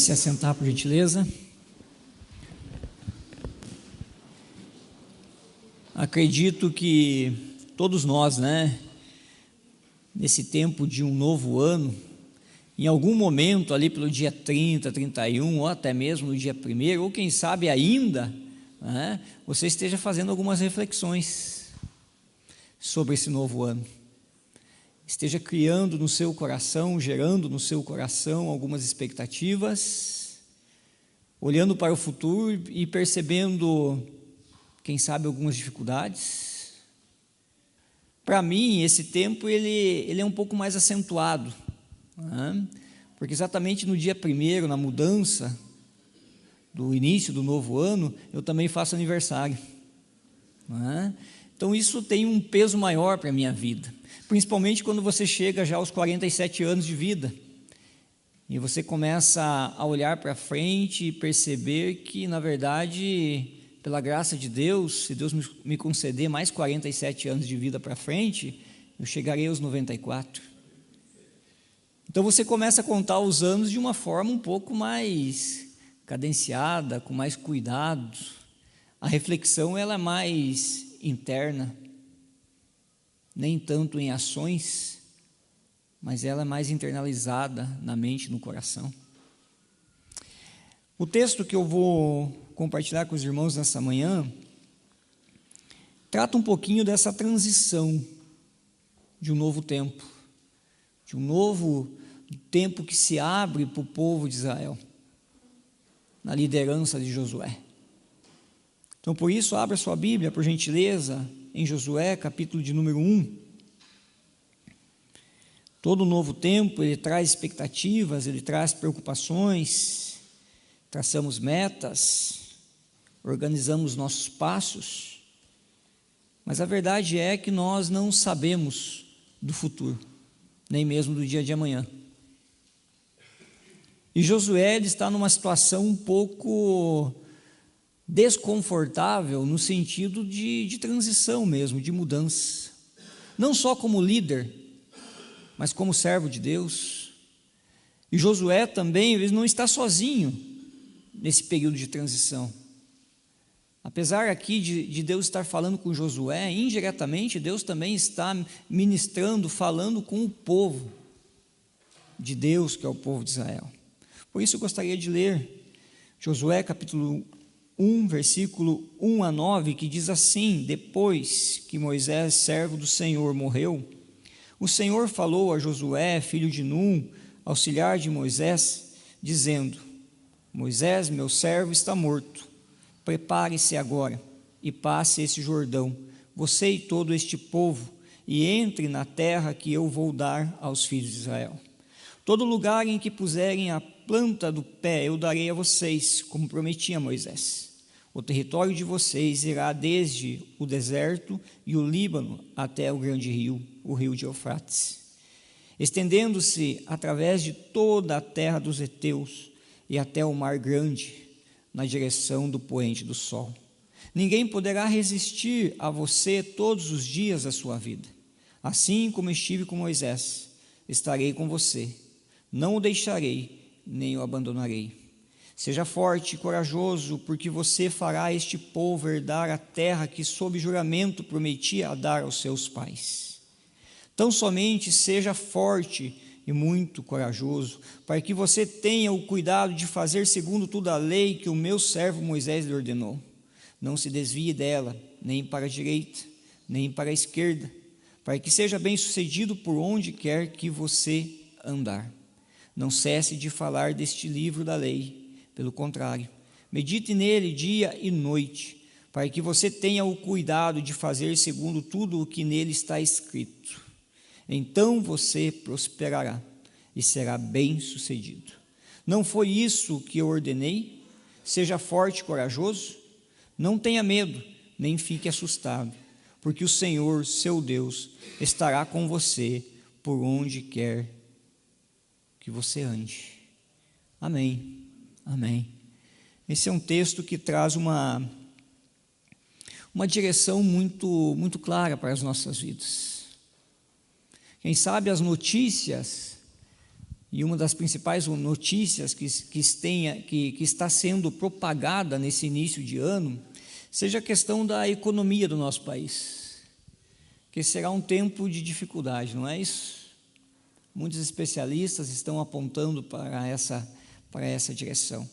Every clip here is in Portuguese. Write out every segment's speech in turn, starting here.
se assentar, por gentileza. Acredito que todos nós, nesse tempo de um novo ano, em algum momento ali pelo dia 30, 31, ou até mesmo no dia 1º, ou quem sabe ainda, você esteja fazendo algumas reflexões sobre esse novo ano. Esteja criando no seu coração, gerando no seu coração algumas expectativas, olhando para o futuro e percebendo, quem sabe, algumas dificuldades. Para mim, esse tempo ele é um pouco mais acentuado, porque exatamente no dia 1º, na mudança do início do novo ano, eu também faço aniversário. Então isso tem um peso maior para a minha vida, principalmente quando você chega já aos 47 anos de vida, e você começa a olhar para frente e perceber que, na verdade, pela graça de Deus, se Deus me conceder mais 47 anos de vida para frente, eu chegarei aos 94. Então você começa a contar os anos de uma forma um pouco mais cadenciada, com mais cuidado. A reflexão ela é mais interna, nem tanto em ações, mas ela é mais internalizada na mente e no coração. O texto que eu vou compartilhar com os irmãos nessa manhã trata um pouquinho dessa transição de um novo tempo, de um novo tempo que se abre para o povo de Israel, na liderança de Josué. Então, por isso, abra sua Bíblia, por gentileza, em Josué, capítulo de número 1. Todo novo tempo, ele traz expectativas, ele traz preocupações, traçamos metas, organizamos nossos passos, mas a verdade é que nós não sabemos do futuro, nem mesmo do dia de amanhã. E Josué ele está numa situação um pouco desconfortável no sentido de transição mesmo, de mudança. Não só como líder, mas como servo de Deus. E Josué também, ele não está sozinho nesse período de transição. Apesar aqui de Deus estar falando com Josué, indiretamente Deus também está ministrando, falando com o povo de Deus, que é o povo de Israel. Por isso eu gostaria de ler Josué capítulo 1, versículo 1 a 9, que diz assim: depois que Moisés, servo do Senhor, morreu, o Senhor falou a Josué, filho de Num, auxiliar de Moisés, dizendo: Moisés, meu servo, está morto. Prepare-se agora e passe esse Jordão, você e todo este povo, e entre na terra que eu vou dar aos filhos de Israel. Todo lugar em que puserem a planta do pé eu darei a vocês, como prometi a Moisés. O território de vocês irá desde o deserto e o Líbano até o grande rio, o rio de Eufrates, estendendo-se através de toda a terra dos heteus e até o mar grande, na direção do poente do sol. Ninguém poderá resistir a você todos os dias da sua vida. Assim como estive com Moisés, estarei com você. Não o deixarei, nem o abandonarei. Seja forte e corajoso, porque você fará este povo herdar a terra que sob juramento prometia a dar aos seus pais. Tão somente seja forte e muito corajoso, para que você tenha o cuidado de fazer segundo toda a lei que o meu servo Moisés lhe ordenou. Não se desvie dela, nem para a direita, nem para a esquerda, para que seja bem-sucedido por onde quer que você andar. Não cesse de falar deste livro da lei. Pelo contrário, medite nele dia e noite, para que você tenha o cuidado de fazer segundo tudo o que nele está escrito. Então você prosperará e será bem-sucedido. Não foi isso que eu ordenei? Seja forte e corajoso. Não tenha medo, nem fique assustado, porque o Senhor, seu Deus, estará com você por onde quer que você ande. Amém. Amém. Esse é um texto que traz uma direção muito clara para as nossas vidas. Quem sabe as notícias e uma das principais notícias que está sendo propagada nesse início de ano, seja a questão da economia do nosso país, que será um tempo de dificuldade, não é isso? Muitos especialistas estão apontando para essa direção.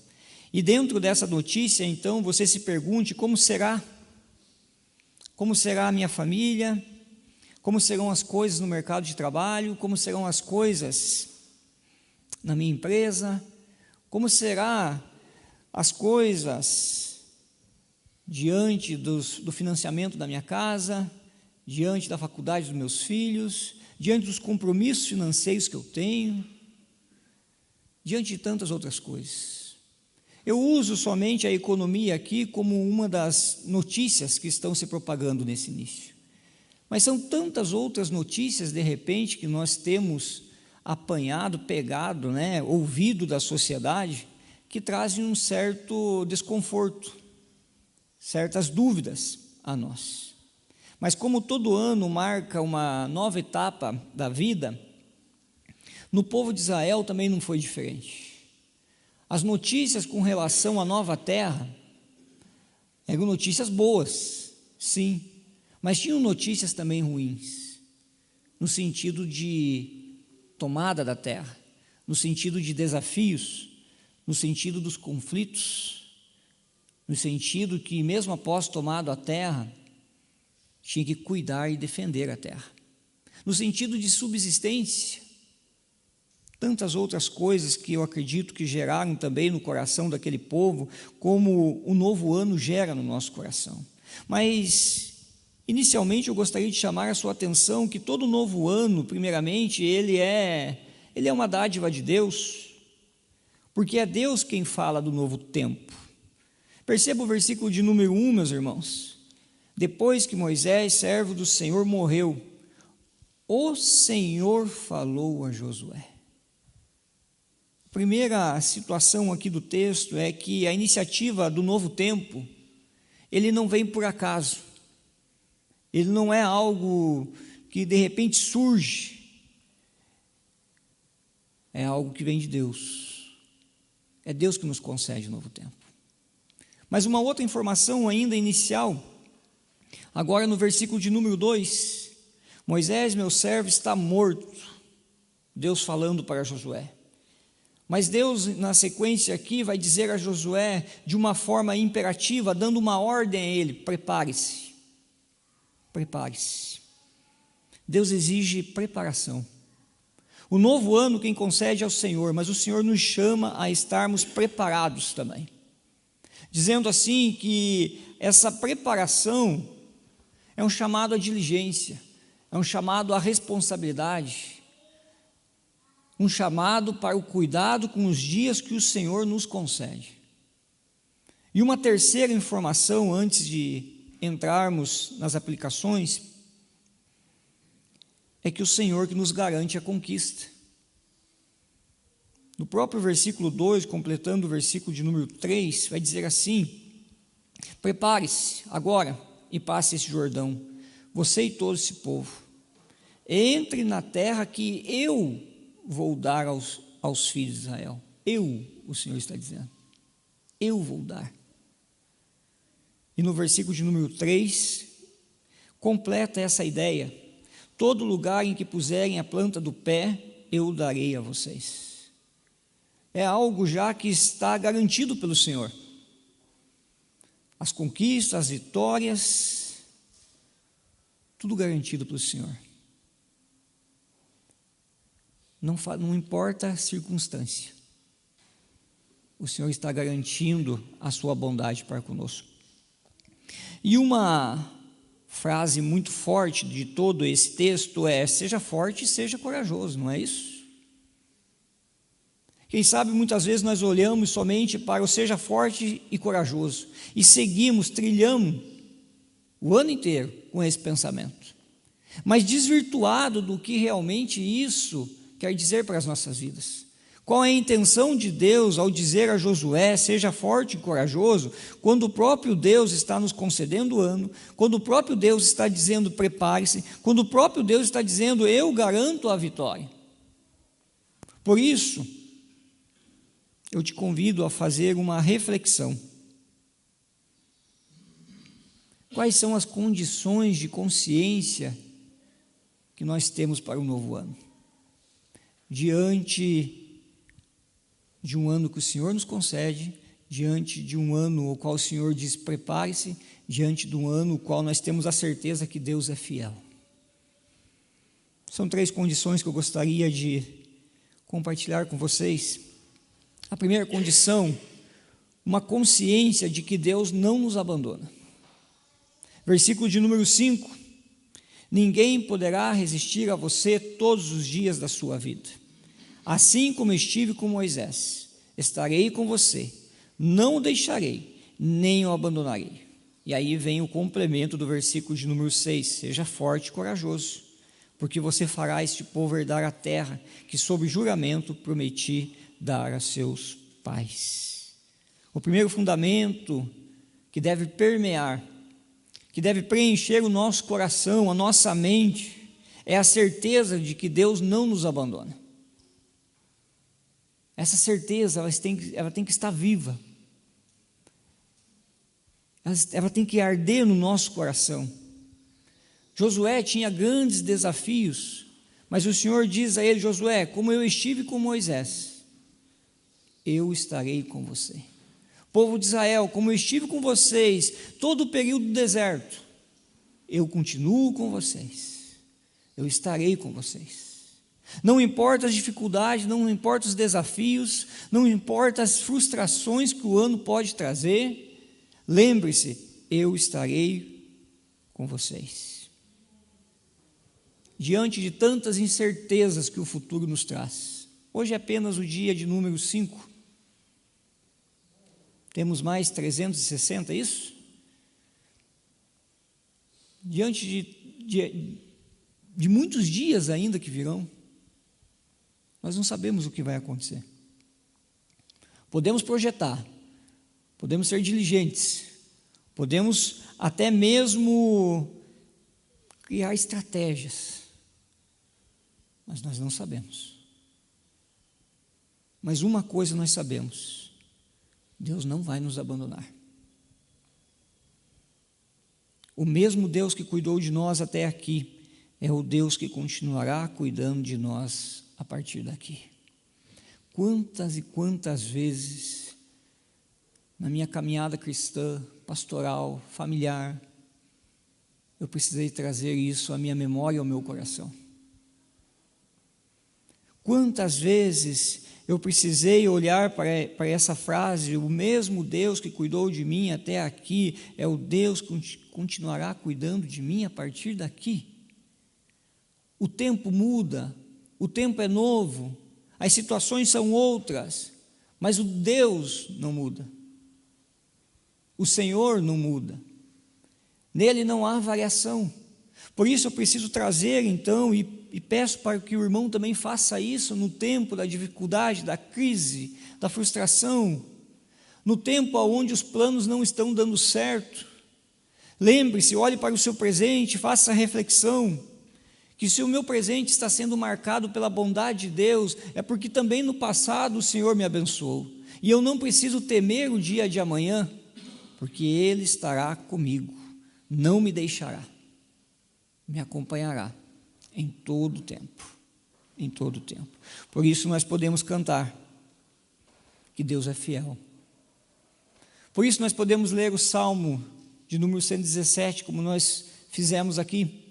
E dentro dessa notícia, então, você se pergunte como será a minha família, como serão as coisas no mercado de trabalho, como serão as coisas na minha empresa, como serão as coisas diante do financiamento da minha casa, diante da faculdade dos meus filhos, diante dos compromissos financeiros que eu tenho, diante de tantas outras coisas. Eu uso somente a economia aqui como uma das notícias que estão se propagando nesse início. Mas são tantas outras notícias, de repente, que nós temos apanhado, pegado, ouvido da sociedade, que trazem um certo desconforto, certas dúvidas a nós. Mas como todo ano marca uma nova etapa da vida, no povo de Israel também não foi diferente. As notícias com relação à nova terra eram notícias boas, sim, mas tinham notícias também ruins, no sentido de tomada da terra, no sentido de desafios, no sentido dos conflitos, no sentido que mesmo após tomado a terra, tinha que cuidar e defender a terra, no sentido de subsistência, tantas outras coisas que eu acredito que geraram também no coração daquele povo, como o novo ano gera no nosso coração. Mas, inicialmente, eu gostaria de chamar a sua atenção que todo novo ano, primeiramente, ele é uma dádiva de Deus, porque é Deus quem fala do novo tempo. Perceba o versículo de número 1, meus irmãos. Depois que Moisés, servo do Senhor, morreu, o Senhor falou a Josué. A primeira situação aqui do texto é que a iniciativa do novo tempo, ele não vem por acaso, ele não é algo que de repente surge, é algo que vem de Deus, é Deus que nos concede o novo tempo. Mas uma outra informação ainda inicial, agora no versículo de número 2, Moisés, meu servo, está morto, Deus falando para Josué. Mas Deus, na sequência aqui, vai dizer a Josué, de uma forma imperativa, dando uma ordem a ele: prepare-se, prepare-se. Deus exige preparação. O novo ano quem concede é o Senhor, mas o Senhor nos chama a estarmos preparados também. Dizendo assim que essa preparação é um chamado à diligência, é um chamado à responsabilidade, um chamado para o cuidado com os dias que o Senhor nos concede. E uma terceira informação, antes de entrarmos nas aplicações, é que o Senhor que nos garante a conquista. No próprio versículo 2, completando o versículo de número 3, vai dizer assim: prepare-se agora e passe esse Jordão, você e todo esse povo, entre na terra que eu vou dar aos filhos de Israel. O Senhor está dizendo, eu vou dar. E no versículo de número 3, completa essa ideia: todo lugar em que puserem a planta do pé, eu darei a vocês. É algo já que está garantido pelo Senhor. As conquistas, as vitórias, tudo garantido pelo Senhor. Não importa a circunstância, o Senhor está garantindo a sua bondade para conosco. E uma frase muito forte de todo esse texto é: seja forte e seja corajoso, não é isso? Quem sabe muitas vezes nós olhamos somente para o seja forte e corajoso e seguimos, trilhamos o ano inteiro com esse pensamento, mas desvirtuado do que realmente isso quer dizer para as nossas vidas. Qual é a intenção de Deus ao dizer a Josué: seja forte e corajoso, quando o próprio Deus está nos concedendo o ano, quando o próprio Deus está dizendo prepare-se, quando o próprio Deus está dizendo eu garanto a vitória? Por isso, eu te convido a fazer uma reflexão. Quais são as condições de consciência que nós temos para o novo ano? Diante de um ano que o Senhor nos concede, diante de um ano o qual o Senhor diz, prepare-se, diante de um ano o qual nós temos a certeza que Deus é fiel. São 3 condições que eu gostaria de compartilhar com vocês. A primeira condição, uma consciência de que Deus não nos abandona. Versículo de número 5: ninguém poderá resistir a você todos os dias da sua vida. Assim como estive com Moisés, estarei com você, não o deixarei, nem o abandonarei. E aí vem o complemento do versículo de número 6, seja forte e corajoso, porque você fará este povo herdar a terra, que sob juramento prometi dar a seus pais. O primeiro fundamento que deve permear, que deve preencher o nosso coração, a nossa mente, é a certeza de que Deus não nos abandona. Essa certeza, ela tem que estar viva. Ela tem que arder no nosso coração. Josué tinha grandes desafios, mas o Senhor diz a ele: Josué, como eu estive com Moisés, eu estarei com você. Povo de Israel, como eu estive com vocês todo o período do deserto, eu continuo com vocês, eu estarei com vocês. Não importa as dificuldades, não importa os desafios, não importa as frustrações que o ano pode trazer, lembre-se, eu estarei com vocês. Diante de tantas incertezas que o futuro nos traz, hoje é apenas o dia de número 5, temos mais 360, isso? Diante de muitos dias ainda que virão, nós não sabemos o que vai acontecer. Podemos projetar, podemos ser diligentes, podemos até mesmo criar estratégias, mas nós não sabemos. Mas uma coisa nós sabemos: Deus não vai nos abandonar. O mesmo Deus que cuidou de nós até aqui é o Deus que continuará cuidando de nós a partir daqui. Quantas e quantas vezes na minha caminhada cristã, pastoral, familiar, eu precisei trazer isso à minha memória e ao meu coração. Quantas vezes eu precisei olhar para essa frase: o mesmo Deus que cuidou de mim até aqui é o Deus que continuará cuidando de mim a partir daqui. O tempo muda, o tempo é novo, as situações são outras, mas o Deus não muda, o Senhor não muda, nele não há variação. Por isso eu preciso trazer então, e peço para que o irmão também faça isso no tempo da dificuldade, da crise, da frustração, no tempo onde os planos não estão dando certo. Lembre-se, olhe para o seu presente, faça a reflexão, que se o meu presente está sendo marcado pela bondade de Deus, é porque também no passado o Senhor me abençoou, e eu não preciso temer o dia de amanhã, porque Ele estará comigo, não me deixará, me acompanhará em todo o tempo, em todo o tempo. Por isso nós podemos cantar que Deus é fiel. Por isso nós podemos ler o Salmo de número 117, como nós fizemos aqui,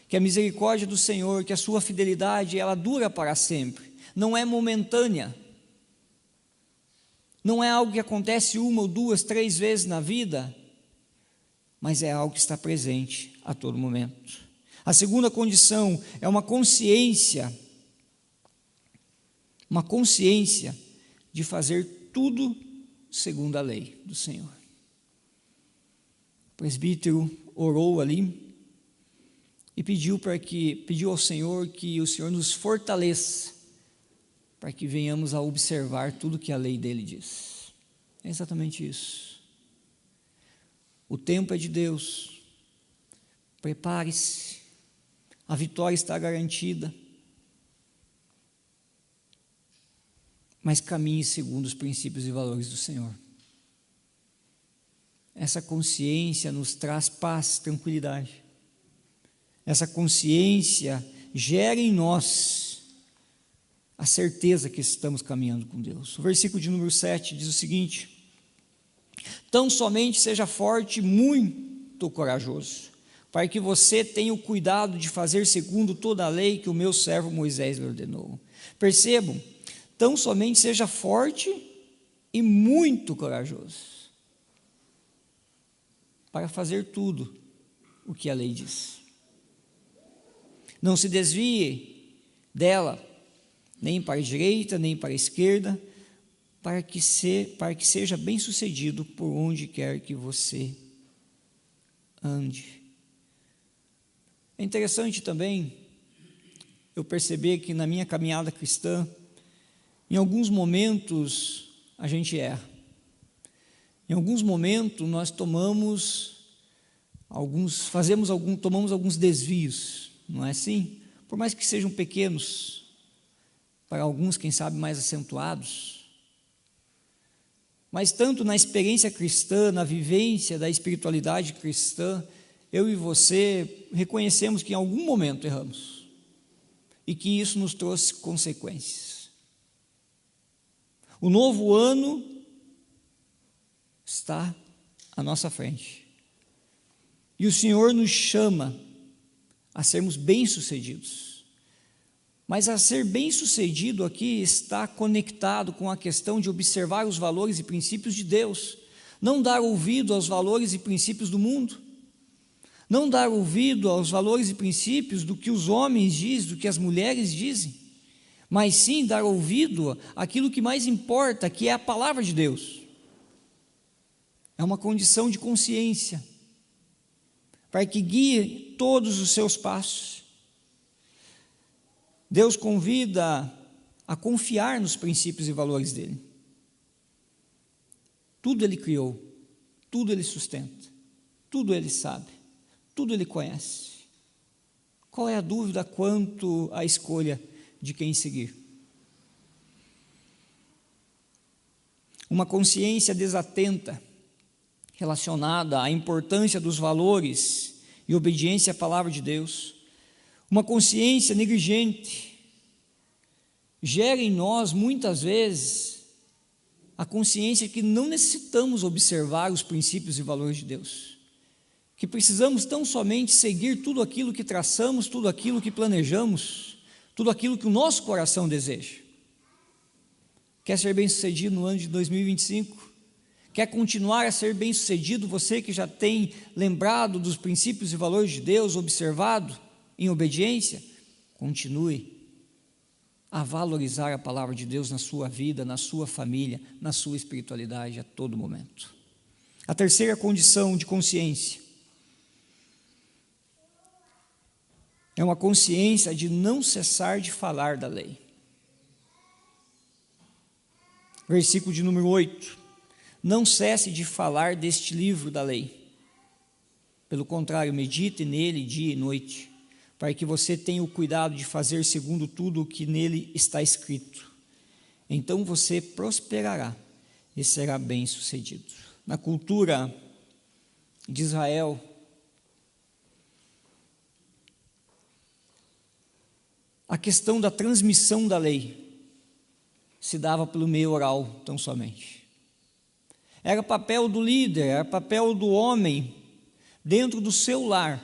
que a misericórdia do Senhor, que a sua fidelidade, ela dura para sempre, não é momentânea, não é algo que acontece 1 ou 2, 3 vezes na vida, mas é algo que está presente a todo momento. A segunda condição é uma consciência de fazer tudo segundo a lei do Senhor. O presbítero orou ali e pediu ao Senhor que o Senhor nos fortaleça para que venhamos a observar tudo que a lei dele diz. É exatamente isso. O tempo é de Deus. Prepare-se. A vitória está garantida. mas caminhe segundo os princípios e valores do Senhor. Essa consciência nos traz paz, tranquilidade. Essa consciência gera em nós a certeza que estamos caminhando com Deus. O versículo de número 7 diz o seguinte: tão somente seja forte e muito corajoso, para que você tenha o cuidado de fazer segundo toda a lei que o meu servo Moisés lhe ordenou. Percebam, tão somente seja forte e muito corajoso, para fazer tudo o que a lei diz. Não se desvie dela, nem para a direita, nem para a esquerda, para que seja bem sucedido por onde quer que você ande. É interessante também eu perceber que na minha caminhada cristã, em alguns momentos a gente erra. Em alguns momentos nós tomamos alguns desvios, não é assim? Por mais que sejam pequenos, para alguns, quem sabe, mais acentuados. Mas tanto na experiência cristã, na vivência da espiritualidade cristã, eu e você reconhecemos que em algum momento erramos e que isso nos trouxe consequências. O novo ano está à nossa frente e o Senhor nos chama a sermos bem-sucedidos. Mas a ser bem-sucedido aqui está conectado com a questão de observar os valores e princípios de Deus, não dar ouvido aos valores e princípios do mundo, não dar ouvido aos valores e princípios do que os homens dizem, do que as mulheres dizem, mas sim dar ouvido àquilo que mais importa, que é a palavra de Deus. É uma condição de consciência, para que guie todos os seus passos. Deus convida a confiar nos princípios e valores dele. Tudo ele criou, tudo ele sustenta, tudo ele sabe, tudo ele conhece. Qual é a dúvida quanto à escolha de quem seguir? Uma consciência desatenta, relacionada à importância dos valores e obediência à palavra de Deus, uma consciência negligente, gera em nós, muitas vezes, a consciência que não necessitamos observar os princípios e valores de Deus, que precisamos tão somente seguir tudo aquilo que traçamos, tudo aquilo que planejamos, tudo aquilo que o nosso coração deseja. Quer ser bem-sucedido no ano de 2025? Quer continuar a ser bem-sucedido, você que já tem lembrado dos princípios e valores de Deus, observado em obediência? Continue a valorizar a palavra de Deus na sua vida, na sua família, na sua espiritualidade a todo momento. A terceira condição de consciência é uma consciência de não cessar de falar da lei. Versículo de número 8. Não cesse de falar deste livro da lei. Pelo contrário, medite nele dia e noite, para que você tenha o cuidado de fazer segundo tudo o que nele está escrito. Então você prosperará e será bem-sucedido. Na cultura de Israel, a questão da transmissão da lei se dava pelo meio oral tão somente. Era papel do líder, era papel do homem, dentro do seu lar,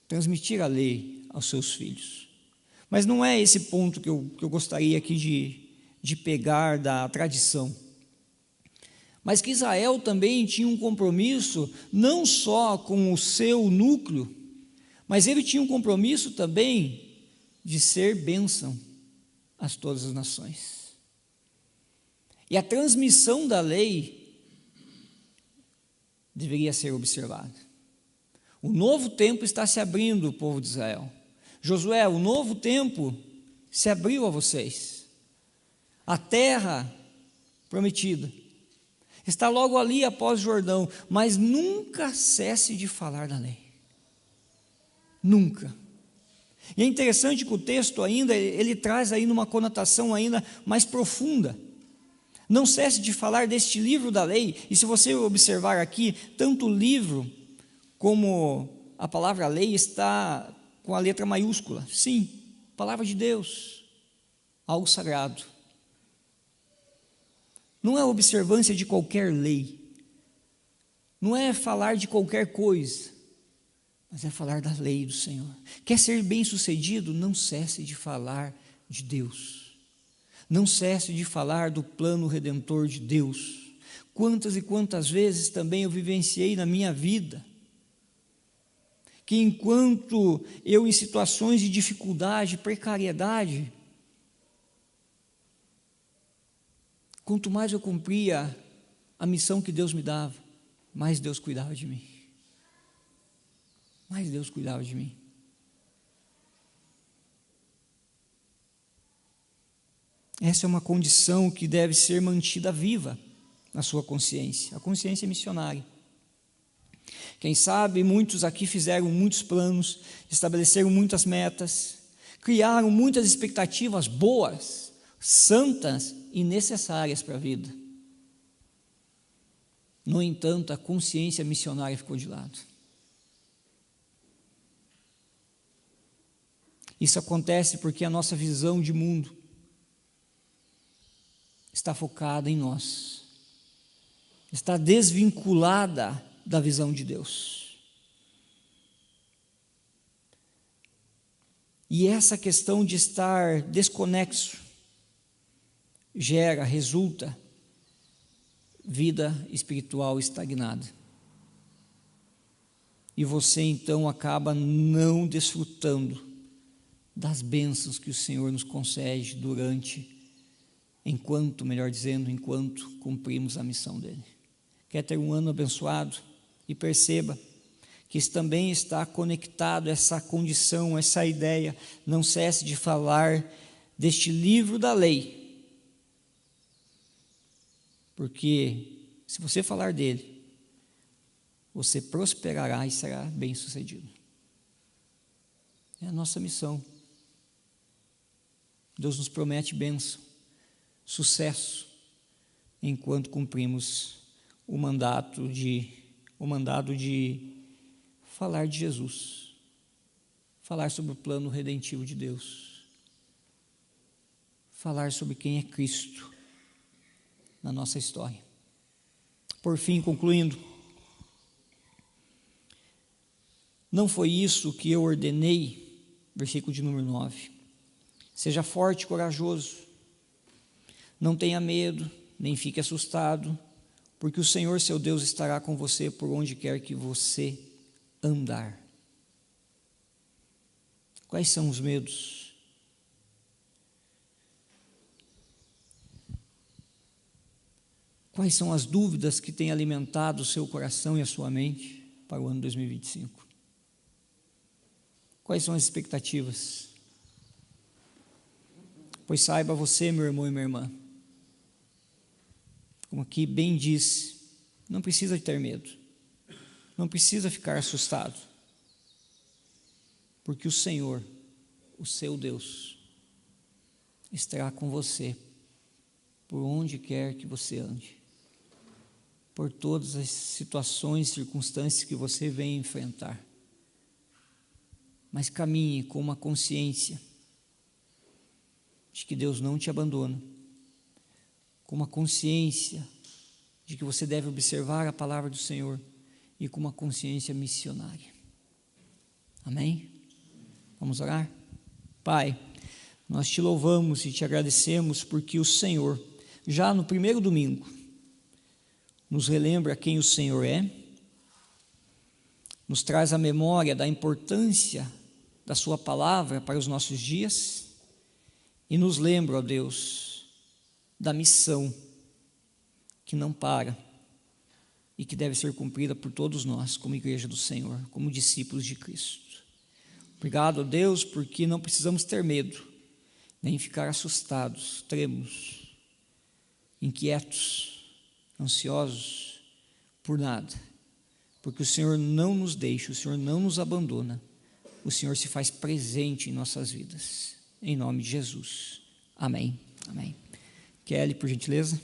transmitir a lei aos seus filhos. Mas não é esse ponto que eu gostaria aqui de pegar da tradição. Mas que Israel também tinha um compromisso, não só com o seu núcleo, mas ele tinha um compromisso também de ser bênção a todas as nações. E a transmissão da lei deveria ser observada. O novo tempo está se abrindo, o povo de Israel. Josué, o novo tempo se abriu a vocês. A terra prometida está logo ali após o Jordão, mas nunca cesse de falar da lei. Nunca. E é interessante que o texto ainda, ele traz aí uma conotação ainda mais profunda. Não cesse de falar deste livro da lei, e se você observar aqui, tanto o livro como a palavra lei está com a letra maiúscula. Sim, palavra de Deus, algo sagrado. Não é observância de qualquer lei, não é falar de qualquer coisa, mas é falar da lei do Senhor. Quer ser bem-sucedido? Não cesse de falar de Deus. Não cesse de falar do plano redentor de Deus. Quantas e quantas vezes também eu vivenciei na minha vida, que enquanto eu em situações de dificuldade, precariedade, quanto mais eu cumpria a missão que Deus me dava, mais Deus cuidava de mim. Mais Deus cuidava de mim. Essa é uma condição que deve ser mantida viva na sua consciência, a consciência missionária. Quem sabe muitos aqui fizeram muitos planos, estabeleceram muitas metas, criaram muitas expectativas boas, santas e necessárias para a vida. No entanto, a consciência missionária ficou de lado. Isso acontece porque a nossa visão de mundo está focada em nós, está desvinculada da visão de Deus. E essa questão de estar desconexo resulta vida espiritual estagnada. E você então acaba não desfrutando das bênçãos que o Senhor nos concede enquanto cumprimos a missão dele. Quer ter um ano abençoado? E perceba que isso também está conectado a essa condição, essa ideia. Não cesse de falar deste livro da lei, porque se você falar dele, você prosperará e será bem-sucedido. É a nossa missão. Deus nos promete bênção, sucesso, enquanto cumprimos o mandado de falar de Jesus, falar sobre o plano redentivo de Deus, falar sobre quem é Cristo na nossa história. Por fim, concluindo, não foi isso que eu ordenei, versículo de número 9, seja forte e corajoso, não tenha medo, nem fique assustado, porque o Senhor seu Deus estará com você por onde quer que você andar. Quais são os medos? Quais são as dúvidas que têm alimentado o seu coração e a sua mente para o ano 2025? Quais são as expectativas? Pois saiba você, meu irmão e minha irmã, como aqui bem diz, não precisa ter medo, não precisa ficar assustado, porque o Senhor, o seu Deus, estará com você por onde quer que você ande, por todas as situações e circunstâncias que você venha enfrentar. Mas caminhe com uma consciência de que Deus não te abandona, com uma consciência de que você deve observar a palavra do Senhor e com uma consciência missionária. Amém? Vamos orar? Pai, nós te louvamos e te agradecemos porque o Senhor, já no primeiro domingo, nos relembra quem o Senhor é, nos traz a memória da importância da sua palavra para os nossos dias e nos lembra, ó Deus, da missão que não para e que deve ser cumprida por todos nós como igreja do Senhor, como discípulos de Cristo. Obrigado, ó Deus, porque não precisamos ter medo, nem ficar assustados, trêmulos, inquietos, ansiosos por nada, porque o Senhor não nos deixa, o Senhor não nos abandona, o Senhor se faz presente em nossas vidas. Em nome de Jesus. Amém. Amém. Kelly, por gentileza.